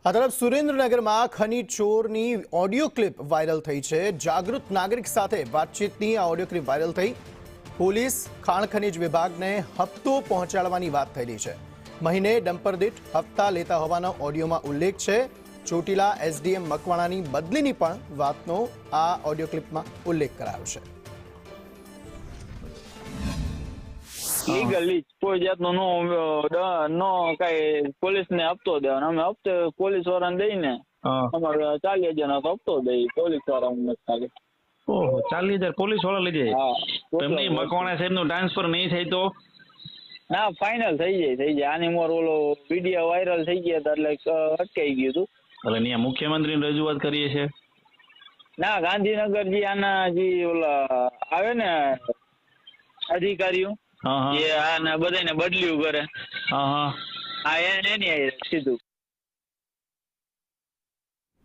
આ તરફ સુરેન્દ્રનગરમાં ખનીજ ચોરની ઓડિયો ક્લિપ વાયરલ થઈ છે। જાગૃત નાગરિક સાથે વાતચીતની આ ઓડિયો ક્લિપ વાયરલ થઈ। પોલીસ ખાણ ખનીજ વિભાગને હપ્તો પહોંચાડવાની વાત થયેલી છે। મહિને ડમ્પર દીઠ હપ્તા લેતા હોવાનો ઓડિયોમાં ઉલ્લેખ છે। ચોટીલા એસડીએમ મકવાણાની બદલીની પણ વાતનો આ ઓડિયો ક્લિપમાં ઉલ્લેખ કરાયો છે। લીગલી કોઈ જાતનો નો કઈ પોલીસ ને હપ્તો દેવાનો, અમે હપ્તો પોલીસ વાળાને દઈને અમારે 40,000 નો હપ્તો દઈ પોલીસ વાળા ખાલી। ઓહો 40,000 પોલીસ વાળા લઈ જાય? હા, એમની મકવાણા સાહેબ નું ટ્રાન્સફર નહીં થાય તો? ના, ફાઇનલ થઈ જાય। આની મોર ઓલો વિડીયો વાયરલ થઈ ગયા હતા એટલે અટકાઈ ગયું હતું। એટલે ત્યાં મુખ્યમંત્રીને રજૂઆત કરીએ છે? ના, ગાંધીનગર જે આના જે ઓલા આવે ને અધિકારીઓ જે આને બધાને બદલ્યું કરે, હા એની સીધું